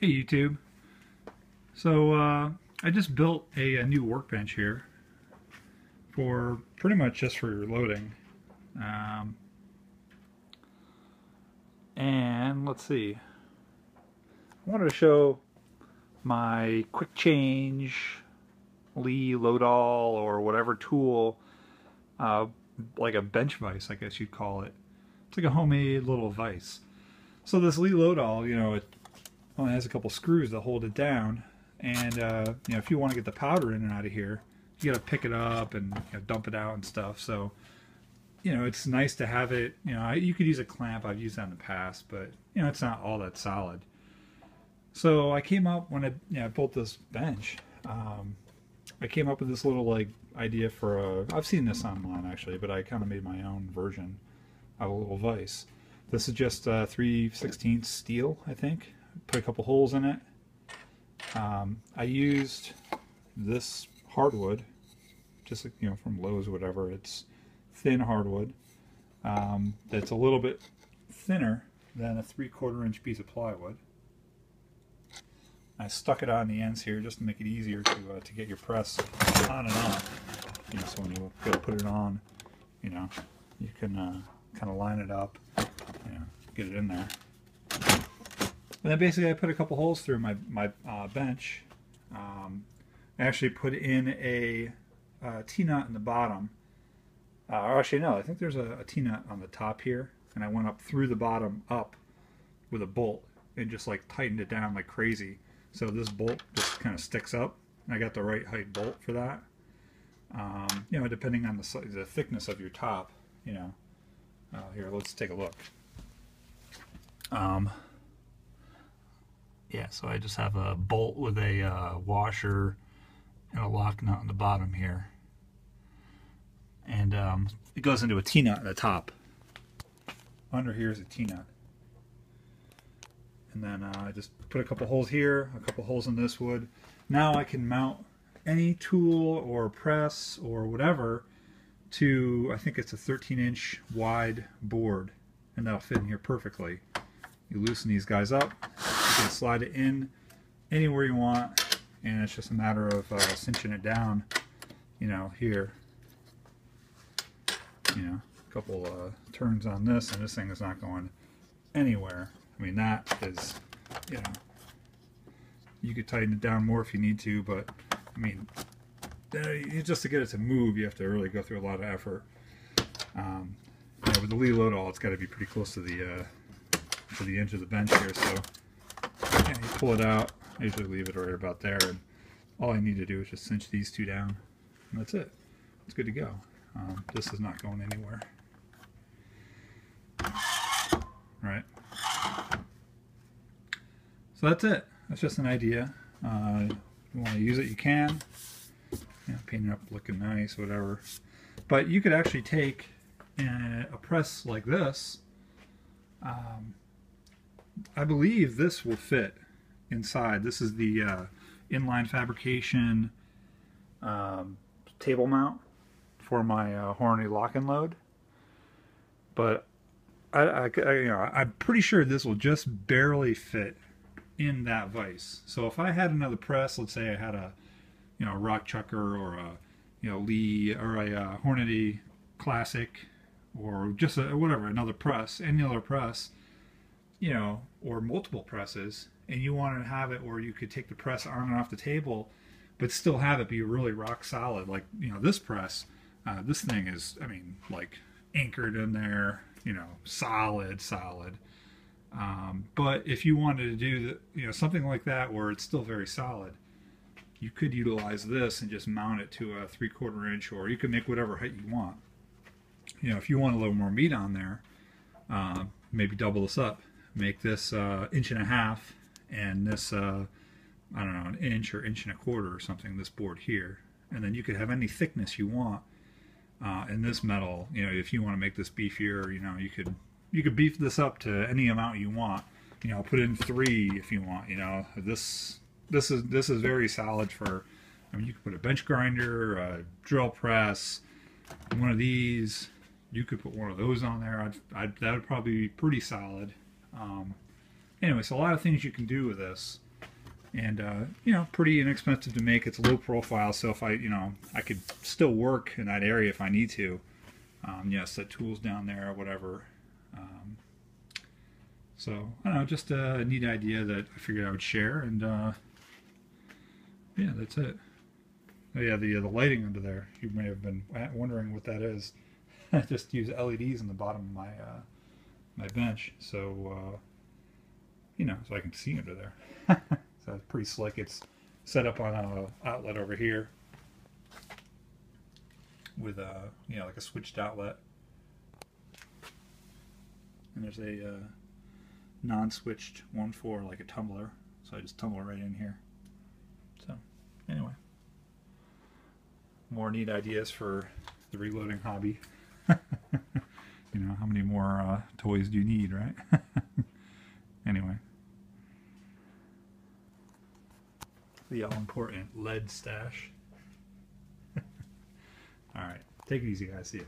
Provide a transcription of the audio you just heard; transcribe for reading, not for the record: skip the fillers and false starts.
Hey YouTube. So I just built a new workbench here for pretty much just for loading. And let's see. I wanted to show my quick change Lee load-all or whatever tool, like a bench vise, I guess you'd call it. It's like a homemade little vise. So this Lee load-all, it only has a couple screws that hold it down, and if you want to get the powder in and out of here, you got to pick it up and dump it out and stuff. So it's nice to have it. You could use a clamp. I've used that in the past, but it's not all that solid. So I came up when I built this bench. I came up with this little idea for I've seen this online actually, but I kind of made my own version of a little vise. This is just 3/16 steel, I think. Put a couple holes in it. I used this hardwood, just from Lowe's or whatever. It's thin hardwood. That's a little bit thinner than a 3/4 inch piece of plywood. I stuck it on the ends here just to make it easier to get your press on and off. So when you go to put it on, you can kind of line it up, get it in there. And then basically I put a couple holes through my bench. I actually put in a T-nut in the bottom. Or actually no, I think there's a T-nut on the top here, and I went up through the bottom up with a bolt and just tightened it down like crazy. So this bolt just kind of sticks up, and I got the right height bolt for that. Depending on the thickness of your top, here, let's take a look. Yeah, so I just have a bolt with a washer and a lock nut on the bottom here. And it goes into a T-nut at the top. Under here is a T-nut. And then I just put a couple holes here, a couple holes in this wood. Now I can mount any tool or press or whatever to, I think it's a 13-inch wide board, and that'll fit in here perfectly. You loosen these guys up, you can slide it in anywhere you want, and it's just a matter of cinching it down, here. A couple turns on this, and this thing is not going anywhere. I mean, that is, you could tighten it down more if you need to, but I mean, just to get it to move, you have to really go through a lot of effort. With the Lee load-all, it's got to be pretty close to the edge of the bench here, so you pull it out. I usually leave it right about there, and all I need to do is just cinch these two down, and that's it. It's good to go. This is not going anywhere. Right. So that's it. That's just an idea. If you want to use it, you can. Paint it up looking nice, whatever. But you could actually take a press like this. I believe this will fit inside. This is the inline fabrication table mount for my Hornady lock and load. But I'm pretty sure this will just barely fit in that vise. So if I had another press, let's say I had a rock chucker or a Lee or a Hornady classic, or just whatever, another press, any other press, or multiple presses, and you want to have it where you could take the press on and off the table but still have it be really rock solid, like this press, this thing is, I mean, anchored in there, solid. But if you wanted to do something like that where it's still very solid, you could utilize this and just mount it to a 3/4 inch, or you can make whatever height you want. If you want a little more meat on there, maybe double this up. Make this 1.5 inches, and this I don't know, 1 inch or 1.25 inches or something, this board here. And then you could have any thickness you want in this metal. If you want to make this beefier, you could beef this up to any amount you want. Put in 3 if you want. This is very solid for, I mean, you could put a bench grinder, a drill press, one of these. You could put one of those on there. That would probably be pretty solid. Anyway, so a lot of things you can do with this. And you know, pretty inexpensive to make. It's low profile, so if I, you know, I could still work in that area if I need to. Yeah, set tools down there or whatever. So I don't know, just a neat idea that I figured I would share, and yeah, that's it. Oh yeah, the lighting under there. You may have been wondering what that is. I just use LEDs in the bottom of my my bench, so you know, so I can see under there. So it's pretty slick. It's set up on an outlet over here with a, you know, like a switched outlet, and there's a non-switched one for like a tumbler. So I just tumble right in here. So anyway, more neat ideas for the reloading hobby. You know, how many more toys do you need, right? Anyway, the all-important lead stash. All right, take it easy, guys. See ya.